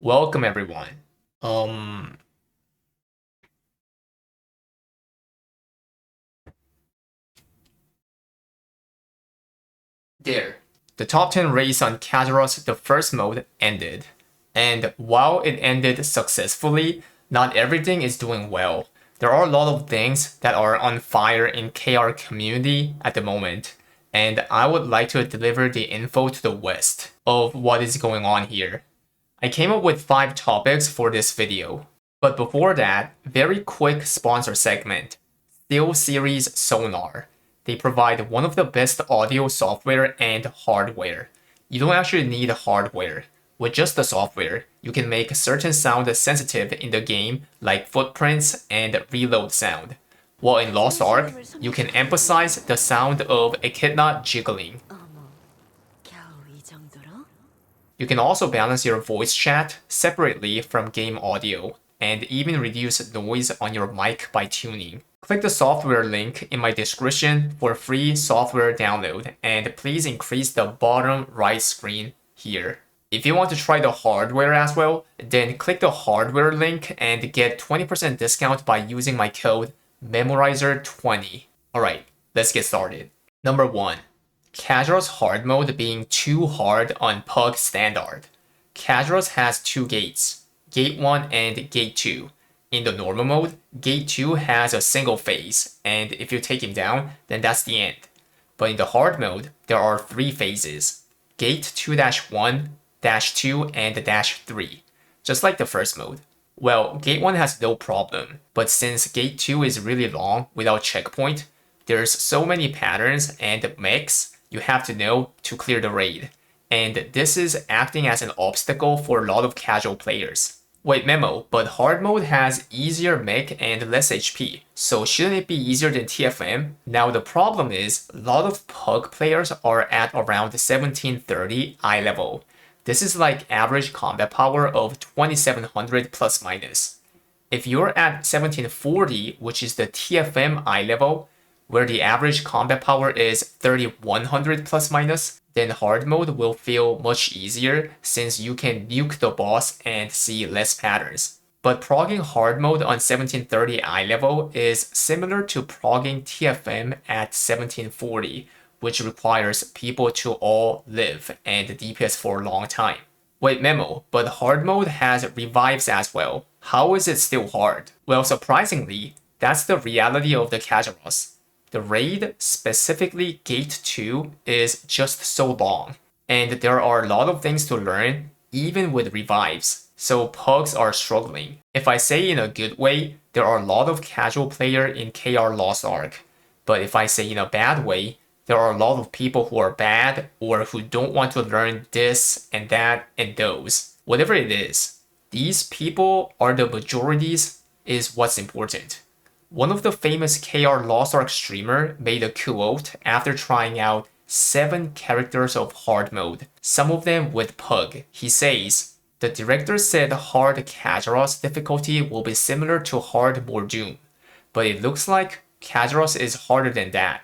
Welcome everyone. Um, there. The top 10 race on Kazeros the first mode ended. And while it ended successfully, not everything is doing well. There are a lot of things that are on fire in KR community at the moment. And I would like to deliver the info to the West of what is going on here. I came up with 5 topics for this video. But before that, very quick sponsor segment. SteelSeries Sonar. They provide one of the best audio software and hardware. You don't actually need hardware. With just the software, you can make certain sound sensitive in the game, like footprints and reload sound. While in Lost Ark, you can emphasize the sound of echidna jiggling. You can also balance your voice chat separately from game audio, and even reduce noise on your mic by tuning. Click the software link in my description for free software download, and please increase the bottom right screen here. If you want to try the hardware as well, then click the hardware link and get 20% discount by using my code MEMORIZER20. Alright, let's get started. Number 1. Kazeros Hard mode being too hard on Pug Standard. Kazeros has 2 gates, Gate 1 and Gate 2. In the normal mode, Gate 2 has a single phase, and if you take him down, then that's the end. But in the hard mode, there are 3 phases, Gate 2-1, -2, and -3, just like the first mode. Well, Gate 1 has no problem, but since Gate 2 is really long without checkpoint, there's so many patterns and mechs you have to know to clear the raid, and this is acting as an obstacle for a lot of casual players. Wait, memo, but hard mode has easier mech and less HP, so shouldn't it be easier than TFM? Now the problem is, a lot of Pug players are at around 1730 eye level. This is like average combat power of 2700 plus minus. If you're at 1740, which is the TFM eye level, where the average combat power is 3100 plus minus, then hard mode will feel much easier since you can nuke the boss and see less patterns. But progging hard mode on 1730 eye level is similar to progging TFM at 1740, which requires people to all live and DPS for a long time. Wait, memo, but hard mode has revives as well. How is it still hard? Well, surprisingly, that's the reality of the Kazeros. The raid, specifically Gate 2, is just so long, and there are a lot of things to learn, even with revives, so Pugs are struggling. If I say in a good way, there are a lot of casual players in KR Lost Ark, but if I say in a bad way, there are a lot of people who are bad or who don't want to learn this and that and those. Whatever it is, these people are the majorities is what's important. One of the famous KR Lost Ark streamer made a quote after trying out 7 characters of hard mode, some of them with Pug. He says, "The director said hard Kazeros difficulty will be similar to hard Mordoom, but it looks like Kazeros is harder than that.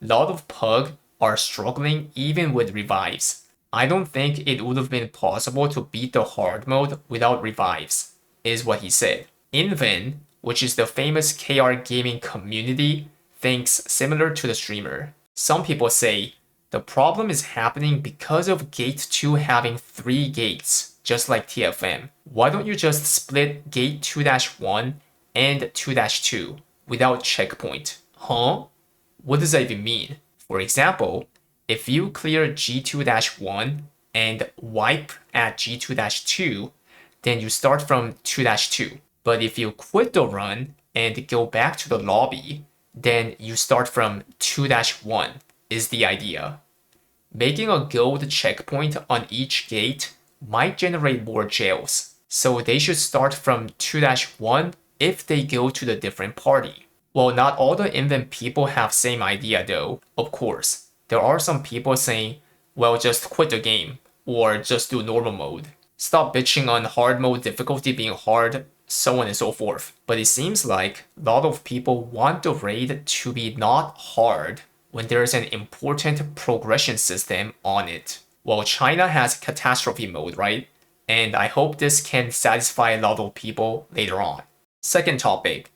A lot of Pug are struggling even with revives. I don't think it would have been possible to beat the hard mode without revives," is what he said. Inven, which is the famous KR gaming community, thinks similar to the streamer. Some people say, the problem is happening because of Gate 2 having 3 gates, just like TFM. Why don't you just split Gate 2-1 and 2-2 without checkpoint? Huh? What does that even mean? For example, if you clear G2-1 and wipe at G2-2, then you start from 2-2. But if you quit the run and go back to the lobby, then you start from 2-1 is the idea. Making a gold checkpoint on each gate might generate more jails, so they should start from 2-1 if they go to the different party. Well, not all the Inven people have same idea though, of course. There are some people saying, well, just quit the game, or just do normal mode. Stop bitching on hard mode difficulty being hard, so on and so forth. But it seems like a lot of people want the raid to be not hard when there's an important progression system on it. Well, China has catastrophe mode, right? and I hope this can satisfy a lot of people later on. Second topic,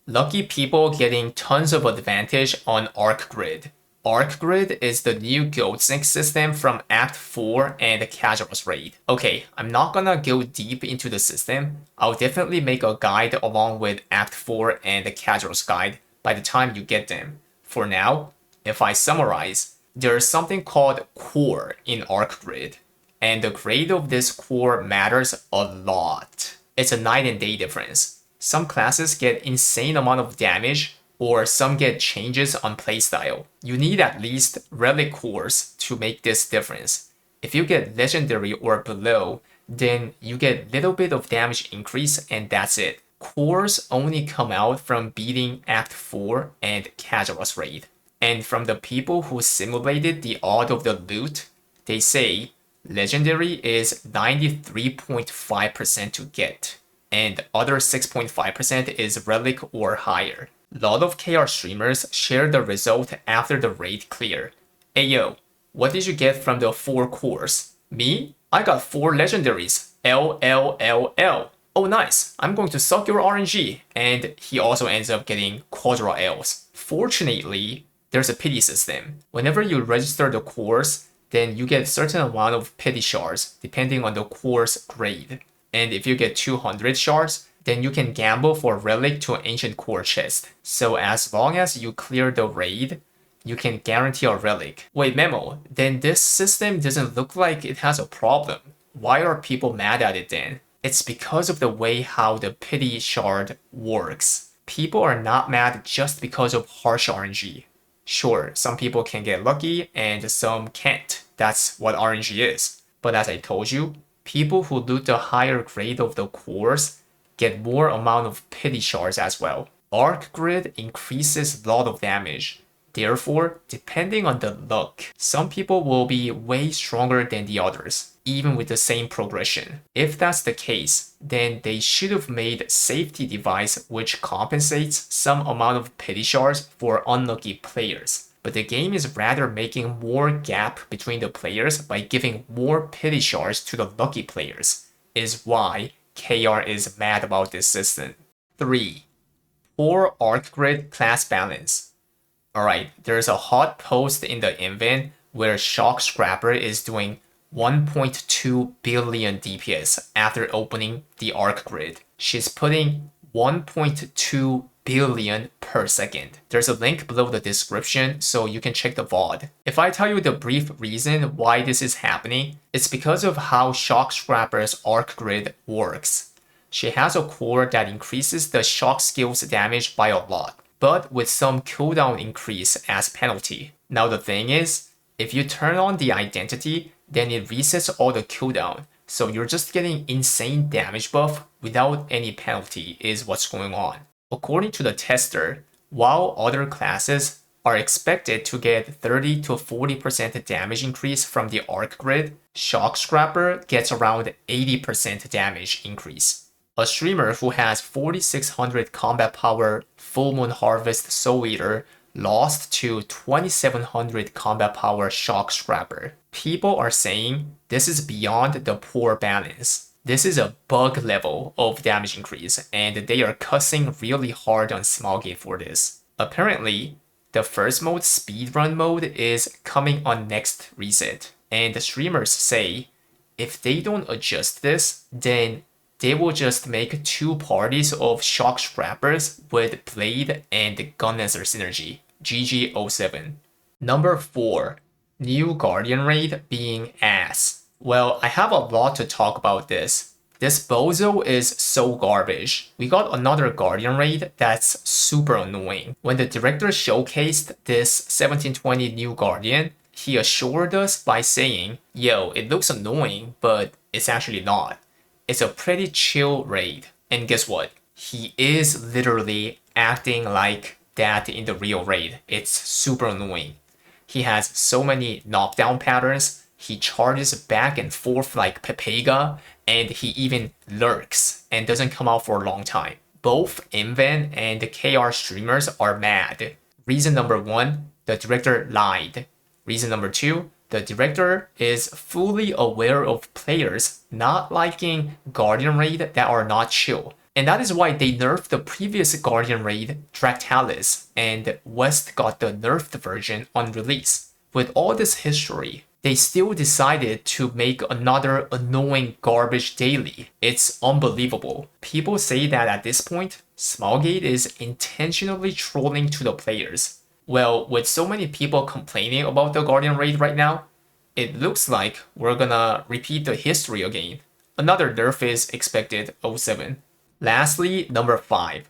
lucky people getting tons of advantage on Ark Grid. Ark Grid is the new gold sync system from Act 4 and Kazeros Raid. Okay, I'm not gonna go deep into the system. I'll definitely make a guide along with Act 4 and the Kazeros guide by the time you get them. For now, if I summarize, there's something called core in Ark Grid, and the grade of this core matters a lot. It's a night and day difference. Some classes get insane amount of damage, or some get changes on playstyle. You need at least relic cores to make this difference. If you get legendary or below, then you get little bit of damage increase and that's it. Cores only come out from beating Act 4 and Kazeros Raid. And from the people who simulated the odd of the loot, they say legendary is 93.5% to get, and other 6.5% is relic or higher. A lot of KR streamers share the result after the raid clear. Ayo, what did you get from the 4 cores? Me? I got 4 legendaries. LLLL. Oh nice, I'm going to suck your RNG. And he also ends up getting quadra Ls. Fortunately, there's a pity system. Whenever you register the cores, then you get a certain amount of pity shards depending on the core's grade. And if you get 200 shards, then you can gamble for relic to an ancient core chest. So as long as you clear the raid, you can guarantee a relic. Wait, Memo, then this system doesn't look like it has a problem. Why are people mad at it then? It's because of the way how the pity shard works. People are not mad just because of harsh RNG. Sure, some people can get lucky and some can't. That's what RNG is. But as I told you, people who loot the higher grade of the cores get more amount of pity shards as well. Ark Grid increases a lot of damage. Therefore, depending on the luck, some people will be way stronger than the others, even with the same progression. If that's the case, then they should have made safety device which compensates some amount of pity shards for unlucky players. But the game is rather making more gap between the players by giving more pity shards to the lucky players, is why KR is mad about this system. 3. Poor Ark Grid class balance. Alright, there's a hot post in the invent where Shock Scrapper is doing 1.2 billion DPS after opening the Ark Grid. She's putting 1.2 billion per second. There's a link below the description so you can check the VOD. If I tell you the brief reason why this is happening, it's because of how Shock Scrapper's Ark Grid works. She has a core that increases the shock skill's damage by a lot, but with some cooldown increase as penalty. Now the thing is, if you turn on the identity, then it resets all the cooldown, so you're just getting insane damage buff without any penalty is what's going on. According to the tester, while other classes are expected to get 30 to 40% damage increase from the Ark Grid, Shock Scrapper gets around 80% damage increase. A streamer who has 4600 combat power Full Moon Harvest Soul Eater lost to 2700 combat power Shock Scrapper. People are saying this is beyond the poor balance. This is a bug level of damage increase, and they are cussing really hard on Smallgate for this. Apparently, the first mode, speedrun mode, is coming on next reset, and the streamers say if they don't adjust this, then they will just make 2 parties of Shock Scrappers with Blade and Gunlancer synergy. GG07. Number 4. New Guardian Raid being ass. Well, I have a lot to talk about this. This bozo is so garbage. We got another Guardian Raid that's super annoying. When the director showcased this 1720 new Guardian, he assured us by saying, yo, it looks annoying, but it's actually not. It's a pretty chill raid. And guess what? He is literally acting like that in the real raid. It's super annoying. He has so many knockdown patterns. He charges back and forth like Pepega, and he even lurks and doesn't come out for a long time. Both Inven and the KR streamers are mad. Reason number 1, the director lied. Reason number 2, The director is fully aware of players not liking Guardian Raid that are not chill. And that is why they nerfed the previous Guardian Raid, Dractalis, and West got the nerfed version on release. With all this history, they still decided to make another annoying garbage daily. It's unbelievable. People say that at this point, Smilegate is intentionally trolling to the players. Well, with so many people complaining about the Guardian Raid right now, it looks like we're gonna repeat the history again. Another nerf is expected 07. Lastly, number 5.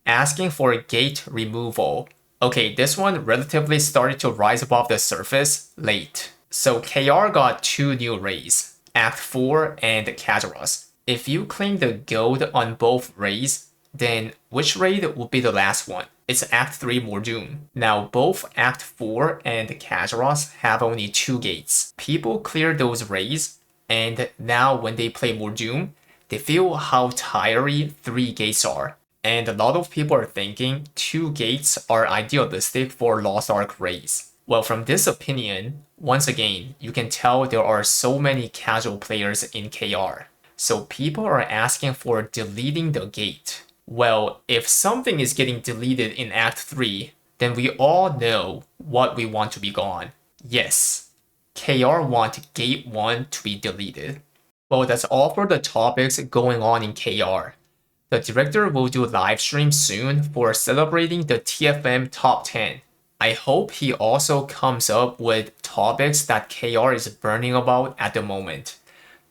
Asking for gate removal. Okay, this one relatively started to rise above the surface late. So KR got 2 new raids, Act 4 and Kazeros. If you claim the gold on both raids, then which raid would be the last one? It's Act 3 Mordoom. Now both Act 4 and Kazeros have only 2 gates. People clear those raids, and now when they play Mordoom, they feel how tiring 3 gates are. And a lot of people are thinking 2 gates are idealistic for Lost Ark raids. Well, from this opinion, once again, you can tell there are so many casual players in KR. So people are asking for deleting the gate. Well, if something is getting deleted in Act 3, then we all know what we want to be gone. Yes, KR want Gate 1 to be deleted. Well, that's all for the topics going on in KR. The director will do live stream soon for celebrating the TFM Top 10. I hope he also comes up with topics that KR is burning about at the moment.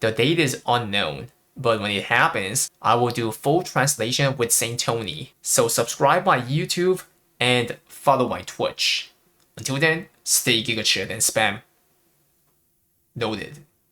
The date is unknown, but when it happens, I will do full translation with Saint Tony. So subscribe my YouTube and follow my Twitch. Until then, stay giga chill and spam. Noted.